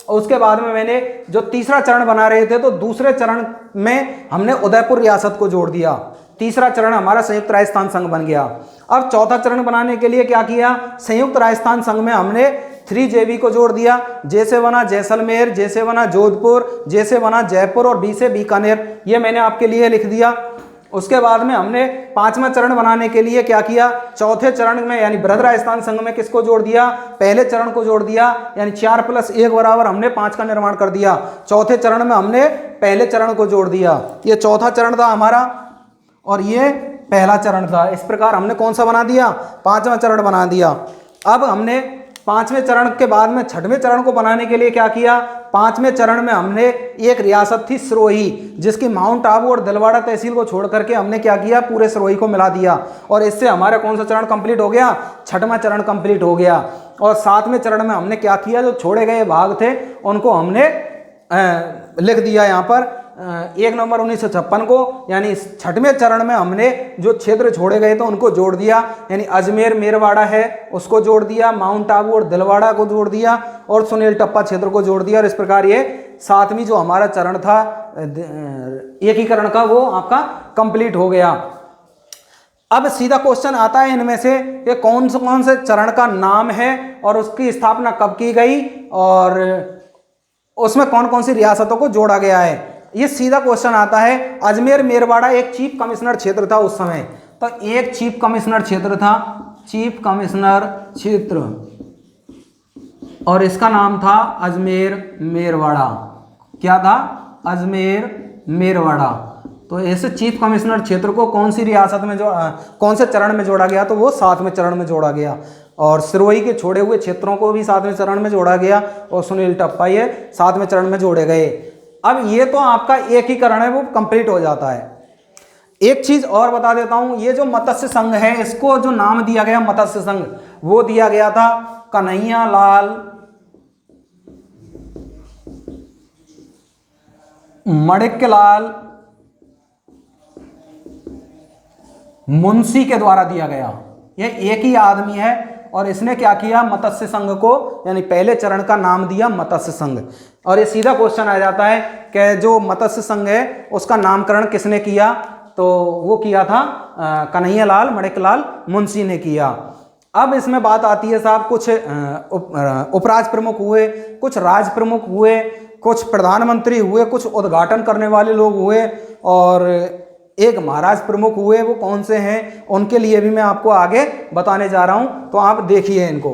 उसके बाद में मैंने जो तीसरा चरण बना रहे थे, तो दूसरे चरण में हमने उदयपुर रियासत को जोड़ दिया। तीसरा चरण हमारा संयुक्त राजस्थान संघ बन गया। अब चौथा चरण बनाने के लिए क्या किया? संयुक्त राजस्थान संघ में हमने 3JB को जोड़ दिया। जे से बना जैसलमेर, जे से बना जोधपुर, जे से बना जयपुर, और बी से बीकानेर। ये मैंने आपके लिए लिख दिया। उसके बाद में हमने 5वां चरण बनाने के लिए क्या किया? चौथे चरण में यानी बृहद राजस्थान संघ में किसको जोड़ दिया? पहले चरण को जोड़ दिया, यानी 4 + 1 बराबर हमने 5 का निर्माण कर दिया। चौथे चरण में हमने पहले चरण को जोड़ दिया। ये चौथा चरण था हमारा, और ये पहला चरण था। इस प्रकार हमने कौन सा बना दिया? 5वां चरण बना दिया। अब हमने 5वें चरण के बाद में 6वें चरण को बनाने के लिए क्या किया? 5वें चरण में हमने एक रियासत थी सिरोही, जिसकी माउंट आबू और दिलवाड़ा तहसील को छोड़ करके हमने क्या किया? पूरे सिरोही को मिला दिया, और इससे हमारा कौन सा चरण कंप्लीट हो गया? 6वां चरण कंप्लीट हो गया। और 7वें चरण में हमने क्या किया? जो छोड़े गए भाग थे उनको हमने लिख दिया यहाँ पर 1 नवंबर 1956 को, यानी 6वें चरण में हमने जो क्षेत्र छोड़े गए थे उनको जोड़ दिया, यानी अजमेर मेरवाड़ा है उसको जोड़ दिया, माउंट आबू और दिलवाड़ा को जोड़ दिया, और सुनील टप्पा क्षेत्र को जोड़ दिया। और इस प्रकार ये 7वीं जो हमारा चरण था एकीकरण का, वो आपका कंप्लीट हो गया। अब सीधा क्वेश्चन आता है इनमें से कि कौन से चरण का नाम है और उसकी स्थापना कब की गई, और उसमें कौन कौन सी रियासतों को जोड़ा गया है। ये सीधा क्वेश्चन आता है। अजमेर मेरवाड़ा एक चीफ कमिश्नर क्षेत्र था उस समय, तो एक चीफ कमिश्नर क्षेत्र था, चीफ कमिश्नर क्षेत्र, और इसका नाम था अजमेर मेरवाड़ा। क्या था? अजमेर मेरवाड़ा। तो ऐसे चीफ कमिश्नर क्षेत्र को कौन सी रियासत में कौन से चरण में जोड़ा गया? तो वो 7वें चरण में जोड़ा गया। और सिरोही के छोड़े हुए क्षेत्रों को भी 7वें चरण में जोड़ा गया, और सुनील टप्पा ये 7वें चरण में जोड़े गए। अब ये तो आपका एकीकरण है, वो कंप्लीट हो जाता है। एक चीज और बता देता हूं, ये जो मत्स्य संघ है, इसको जो नाम दिया गया मत्स्य संघ, वो दिया गया था कन्हैया लाल मणिकलाल मुंशी के द्वारा दिया गया। ये एक ही आदमी है, और इसने क्या किया? मत्स्य संघ को यानी पहले चरण का नाम दिया मत्स्य संघ। और ये सीधा क्वेश्चन आ जाता है कि जो मत्स्य संघ है उसका नामकरण किसने किया? तो वो किया था कन्हैया लाल मणिकलाल मुंशी ने किया। अब इसमें बात आती है साहब, कुछ उपराज प्रमुख हुए, कुछ राज प्रमुख हुए, कुछ प्रधानमंत्री हुए, कुछ उद्घाटन करने वाले लोग हुए, और एक महाराज प्रमुख हुए। वो कौन से हैं उनके लिए भी मैं आपको आगे बताने जा रहा हूं, तो आप देखिए इनको।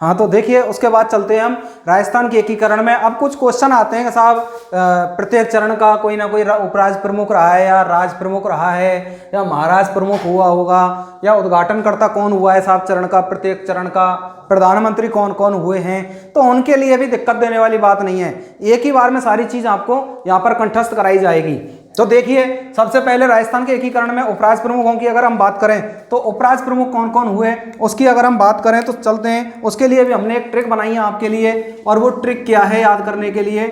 हाँ, तो देखिए उसके बाद चलते हैं हम राजस्थान के एकीकरण में। अब कुछ क्वेश्चन आते हैं कि साहब प्रत्येक चरण का कोई ना कोई उपराज प्रमुख रहा है या राज प्रमुख रहा है या महाराज प्रमुख हुआ होगा या उद्घाटनकर्ता कौन हुआ है साहब चरण का, प्रत्येक चरण का प्रधानमंत्री कौन कौन हुए हैं, तो उनके लिए भी दिक्कत देने वाली बात नहीं है। एक ही बार में सारी चीज़ आपको यहाँ पर कंठस्थ कराई जाएगी। तो देखिए सबसे पहले राजस्थान के एकीकरण में उपराज प्रमुखों की अगर हम बात करें तो उपराज प्रमुख कौन कौन हुए उसकी अगर हम बात करें तो चलते हैं। उसके लिए भी हमने एक ट्रिक बनाई है आपके लिए, और वो ट्रिक क्या है याद करने के लिए,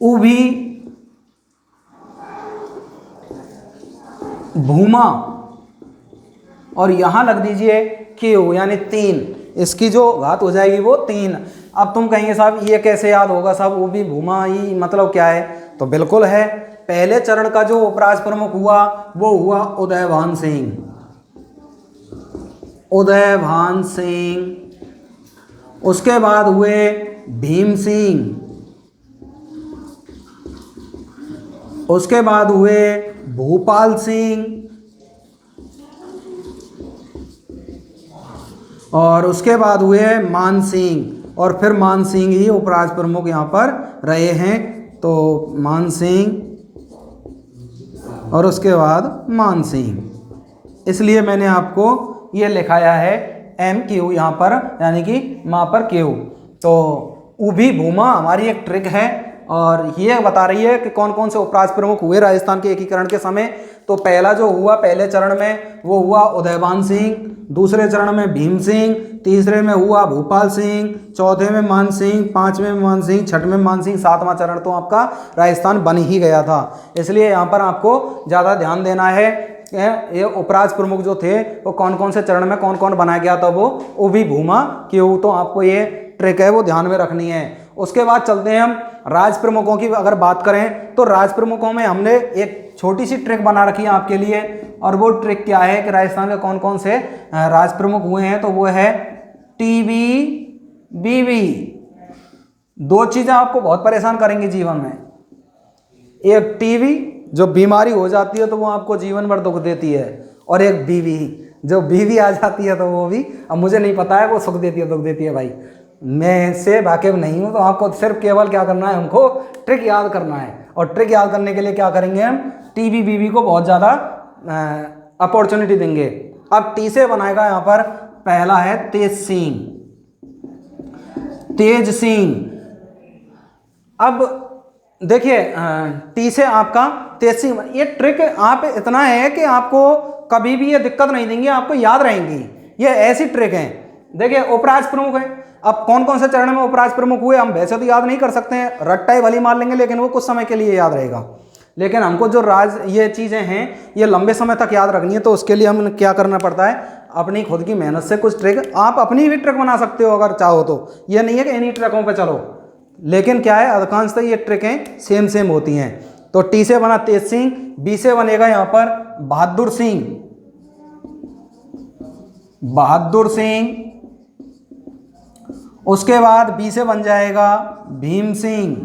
उभी भूमा और यहां लग दीजिए क्यू यानी 3, इसकी जो घात हो जाएगी वो 3। अब तुम कहेंगे साहब ये कैसे याद होगा साहब, उभी भूमा ही मतलब क्या है, तो बिल्कुल है, पहले चरण का जो उपराज प्रमुख हुआ वो हुआ उदयभान सिंह, उदयभान सिंह। उसके बाद हुए भीम सिंह, उसके बाद हुए भूपाल सिंह, और उसके बाद हुए मान सिंह, और फिर मान सिंह ही उपराज प्रमुख यहाँ पर रहे हैं। तो मान सिंह और उसके बाद मान सिंह, इसलिए मैंने आपको ये लिखाया है MQ यहाँ पर, यानी कि माँ पर क्यू। तो उभी भूमा हमारी एक ट्रिक है और ये बता रही है कि कौन कौन से उपराज प्रमुख हुए राजस्थान के एकीकरण के समय। तो पहला जो हुआ पहले चरण में वो हुआ उदयभान सिंह, दूसरे चरण में भीम सिंह, तीसरे में हुआ भूपाल सिंह, चौथे में मान सिंह, पांचवें में मान सिंह, छठवें में मान सिंह, सातवां चरण तो आपका राजस्थान बन ही गया था। इसलिए यहाँ पर आपको ज़्यादा ध्यान देना है ये उपराज प्रमुख जो थे वो कौन कौन से चरण में कौन कौन बनाया गया था, वो उभी भूमा क्यों, तो आपको ये ट्रिक है वो ध्यान में रखनी है। उसके बाद चलते हैं हम राज प्रमुखों की अगर बात करें तो राज प्रमुखों में हमने एक छोटी सी ट्रिक बना रखी है आपके लिए, और वो ट्रिक क्या है कि राजस्थान के कौन कौन से राज प्रमुख हुए हैं, तो वो है TB BB। दो चीज़ें आपको बहुत परेशान करेंगी जीवन में, एक TB जो बीमारी हो जाती है तो वो आपको जीवन भर दुख देती है, और एक बीवी जो बीवी आ जाती है तो वो भी, अब मुझे नहीं पता है वो सुख देती है दुख देती है, भाई मैं इससे वाकिफ नहीं हूँ। तो आपको सिर्फ केवल क्या करना है, हमको ट्रिक याद करना है, और ट्रिक याद करने के लिए क्या करेंगे हम, TB BB को बहुत ज़्यादा अपॉर्चुनिटी देंगे। अब टी से बनाएगा यहाँ पर, पहला है तेज सिंह, तेज सिंह। अब देखिए टी से आपका तेज सिंह, ये ट्रिक आप इतना है कि आपको कभी भी ये दिक्कत नहीं देंगे, आपको याद रहेंगी, ये ऐसी ट्रिक है। देखिए उपराज प्रमुख है, अब कौन कौन से चरण में उपराज प्रमुख हुए हम वैसे तो याद नहीं कर सकते हैं, रट्टा ही भली मार लेंगे, लेकिन वो कुछ समय के लिए याद रहेगा। लेकिन हमको जो राज ये चीज़ें हैं ये लंबे समय तक याद रखनी है, तो उसके लिए हम क्या करना पड़ता है, अपनी खुद की मेहनत से कुछ ट्रिक, आप अपनी भी ट्रिक बना सकते हो अगर चाहो तो, ये नहीं है कि इन्हीं ट्रिकों पे चलो, लेकिन क्या है अधिकांशतः ये ट्रिकें सेम सेम होती हैं। तो टी से बना तेज सिंह, बी से बनेगा यहाँ पर बहादुर सिंह, बहादुर सिंह। उसके बाद बी से बन जाएगा भीम सिंह,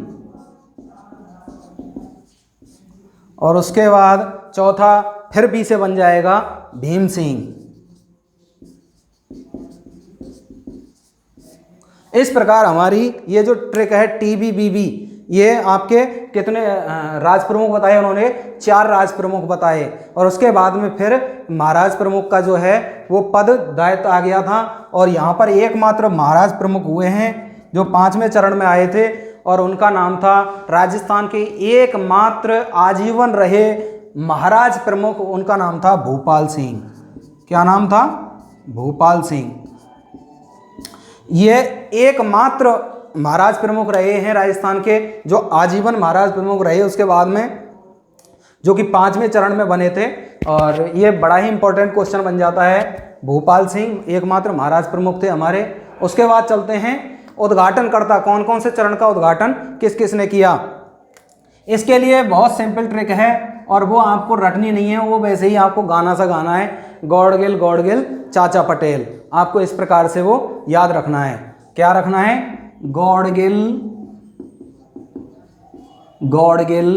और उसके बाद चौथा फिर बी से बन जाएगा भीम सिंह। इस प्रकार हमारी ये जो ट्रिक है TB BB, ये आपके कितने राज प्रमुख बताए उन्होंने, 4 राज प्रमुख बताए, और उसके बाद में फिर महाराज प्रमुख का जो है वो पद दायित्व आ गया था। और यहाँ पर एकमात्र महाराज प्रमुख हुए हैं जो 5वें चरण में आए थे, और उनका नाम था, राजस्थान के एकमात्र आजीवन रहे महाराज प्रमुख, उनका नाम था भूपाल सिंह। क्या नाम था, भूपाल सिंह। ये एकमात्र महाराज प्रमुख रहे हैं राजस्थान के जो आजीवन महाराज प्रमुख रहे, उसके बाद में जो कि 5वें चरण में बने थे, और ये बड़ा ही इंपॉर्टेंट क्वेश्चन बन जाता है। भूपाल सिंह एकमात्र महाराज प्रमुख थे हमारे। उसके बाद चलते हैं उद्घाटनकर्ता, कौन कौन से चरण का उद्घाटन किस किस ने किया। इसके लिए बहुत सिंपल ट्रिक है और वो आपको रटनी नहीं है, वो वैसे ही आपको गाना सा गाना है, गौड़गिल गौड़गिल चाचा पटेल। आपको इस प्रकार से वो याद रखना है। क्या रखना है, गौड़गिल गौड़गिल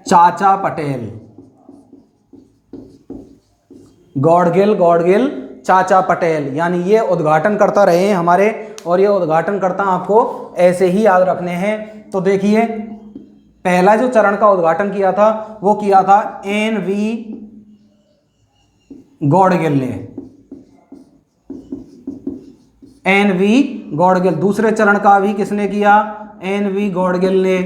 चाचा पटेल, गौड़गिल गौड़गिल चाचा पटेल, यानी ये उद्घाटनकर्ता रहे हैं हमारे, और ये उद्घाटनकर्ता आपको ऐसे ही याद रखने हैं। तो देखिए पहला जो चरण का उद्घाटन किया था वो किया था NV गॉडगिल ने, NV गॉडगिल। दूसरे चरण का भी किसने किया? NV गॉडगिल ने।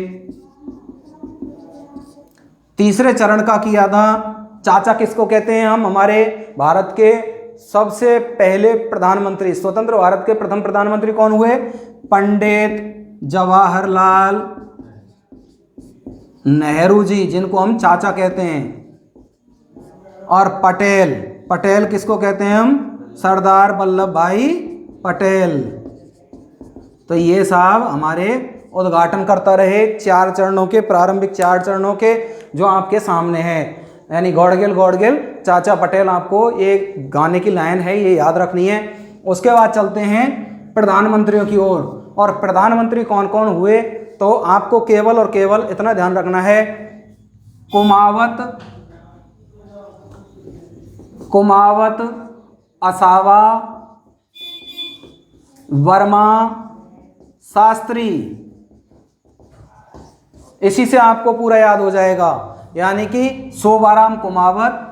तीसरे चरण का किया था, चाचा किसको कहते हैं हम? हमारे भारत के सबसे पहले प्रधानमंत्री, स्वतंत्र भारत के प्रथम प्रधानमंत्री कौन हुए? पंडित जवाहरलाल नेहरू जी, जिनको हम चाचा कहते हैं। और पटेल, पटेल किसको कहते हैं हम? सरदार वल्लभ भाई पटेल। तो ये साहब हमारे उद्घाटन करता रहे 4 चरणों के, प्रारंभिक 4 चरणों के, जो आपके सामने हैं। यानी गॉडगिल गॉडगिल चाचा पटेल, आपको ये गाने की लाइन है, ये याद रखनी है। उसके बाद चलते हैं प्रधानमंत्रियों की ओर। और प्रधानमंत्री कौन कौन हुए? तो आपको केवल और केवल इतना ध्यान रखना है, कुमावत, असावा, वर्मा, शास्त्री। इसी से आपको पूरा याद हो जाएगा। यानी कि शोभाराम कुमावत,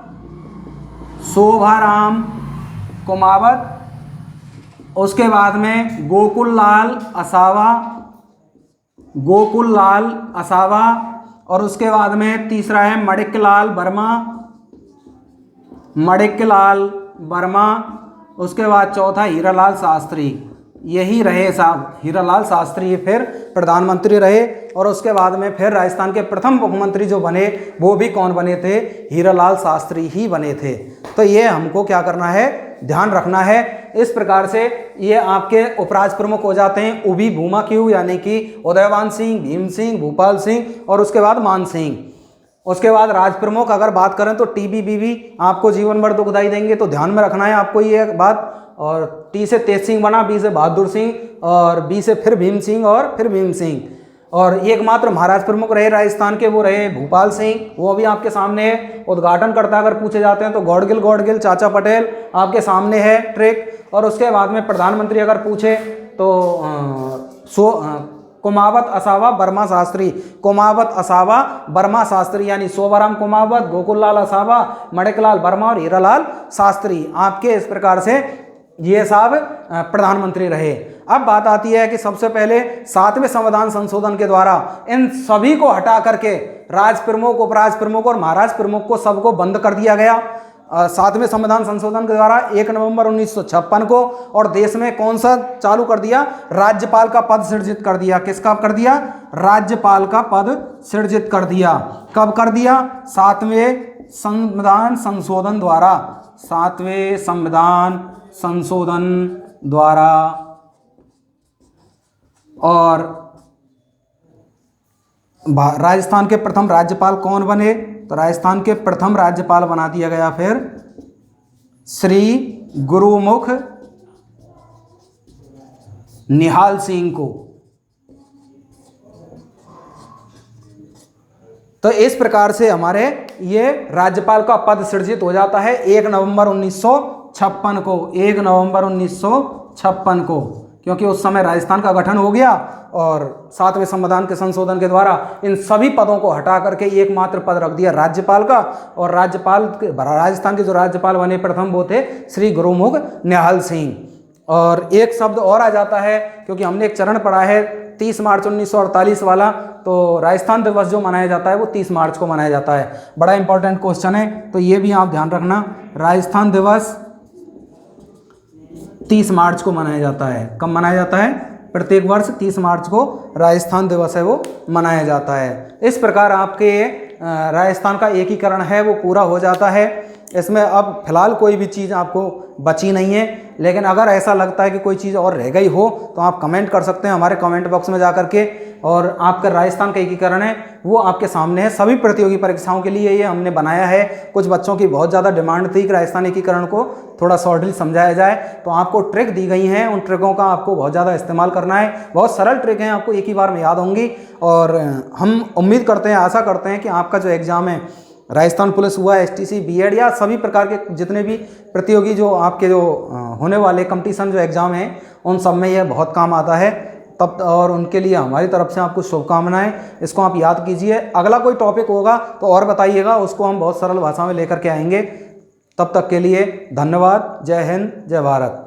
उसके बाद में गोकुल लाल असावा, और उसके बाद में तीसरा है मणिकलाल वर्मा, उसके बाद चौथा हीरालाल शास्त्री। यही रहे साहब, हीरालाल शास्त्री फिर प्रधानमंत्री रहे। और उसके बाद में फिर राजस्थान के प्रथम मुख्यमंत्री जो बने वो भी कौन बने थे? हीरालाल शास्त्री ही बने थे। तो ये हमको क्या करना है? ध्यान रखना है। इस प्रकार से ये आपके उपराज प्रमुख हो जाते हैं। उभी भूमा क्यू, यानी कि उदयवान सिंह, भीम सिंह, भूपाल सिंह, और उसके बाद मान सिंह। उसके बाद राज प्रमुख अगर बात करें तो TB BB आपको जीवन भर दुखदाई देंगे, तो ध्यान में रखना है आपको ये बात। और T से तेज सिंह बना, B से बहादुर सिंह, और B से फिर भीम सिंह, और फिर भीम सिंह। और एकमात्र महाराज प्रमुख रहे राजस्थान के, वो रहे भूपाल सिंह, वो भी आपके सामने है। उद्घाटनकर्ता अगर पूछे जाते हैं तो गॉडगिल चाचा पटेल आपके सामने है ट्रिक। और उसके बाद में प्रधानमंत्री अगर पूछे तो कुमावत असावा बर्मा शास्त्री, यानी शोभाराम कुमावत, गोकुललाल असावा, मणिकलाल वर्मा और हीरालाल शास्त्री आपके इस प्रकार से ये साहब प्रधानमंत्री रहे। अब बात आती है कि सबसे पहले 7वें संविधान संशोधन के द्वारा इन सभी को हटा करके राज प्रमुख, उपराज प्रमुख और महाराज प्रमुख को सबको बंद कर दिया गया 7वें संविधान संशोधन के द्वारा 1 नवंबर 1956 को। और देश में कौन सा चालू कर दिया? राज्यपाल का पद सृजित कर दिया। किसका कर दिया? राज्यपाल का पद सृजित कर दिया। कब कर दिया? 7वें संविधान संशोधन द्वारा, 7वें संविधान संशोधन द्वारा। और राजस्थान के प्रथम राज्यपाल कौन बने? तो राजस्थान के प्रथम राज्यपाल बना दिया गया फिर श्री गुरुमुख निहाल सिंह को। तो इस प्रकार से हमारे ये राज्यपाल का पद सृजित हो जाता है 1 नवंबर 1956 को, 1 नवंबर 1956 को, क्योंकि उस समय राजस्थान का गठन हो गया और 7वें संविधान के संशोधन के द्वारा इन सभी पदों को हटा करके एकमात्र पद रख दिया राज्यपाल का। और राजस्थान के जो राज्यपाल बने प्रथम वो थे श्री गुरुमुख निहाल सिंह। और एक शब्द और आ जाता है, क्योंकि हमने एक चरण पढ़ा है 30 मार्च 1948 वाला, तो राजस्थान दिवस जो मनाया जाता है वो 30 मार्च को मनाया जाता है। बड़ा इंपॉर्टेंट क्वेश्चन है, तो ये भी आप ध्यान रखना। राजस्थान दिवस 30 मार्च को मनाया जाता है। कब मनाया जाता है? प्रत्येक वर्ष 30 मार्च को राजस्थान दिवस है वो मनाया जाता है। इस प्रकार आपके राजस्थान का एकीकरण है वो पूरा हो जाता है। इसमें अब फिलहाल कोई भी चीज़ आपको बची नहीं है, लेकिन अगर ऐसा लगता है कि कोई चीज़ और रह गई हो तो आप कमेंट कर सकते हैं हमारे कमेंट बॉक्स में जा करके। और आपका राजस्थान का एकीकरण है वो आपके सामने है। सभी प्रतियोगी परीक्षाओं के लिए ये हमने बनाया है। कुछ बच्चों की बहुत ज़्यादा डिमांड थी कि राजस्थान एकीकरण को थोड़ा शॉर्टली समझाया जाए, तो आपको ट्रिक दी गई हैं, उन ट्रिकों का आपको बहुत ज़्यादा इस्तेमाल करना है। बहुत सरल ट्रिक हैं, आपको एक ही बार में याद होंगी। और हम उम्मीद करते हैं, आशा करते हैं कि आपका जो एग्ज़ाम है राजस्थान पुलिस हुआ, एसटीसी, बीएड या सभी प्रकार के जितने भी प्रतियोगी जो आपके जो होने वाले कंपटीशन जो एग्ज़ाम हैं उन सब में यह बहुत काम आता है। तब और उनके लिए हमारी तरफ से आपको शुभकामनाएं। इसको आप याद कीजिए। अगला कोई टॉपिक होगा तो और बताइएगा, उसको हम बहुत सरल भाषा में लेकर के आएंगे। तब तक के लिए धन्यवाद। जय हिंद, जय भारत।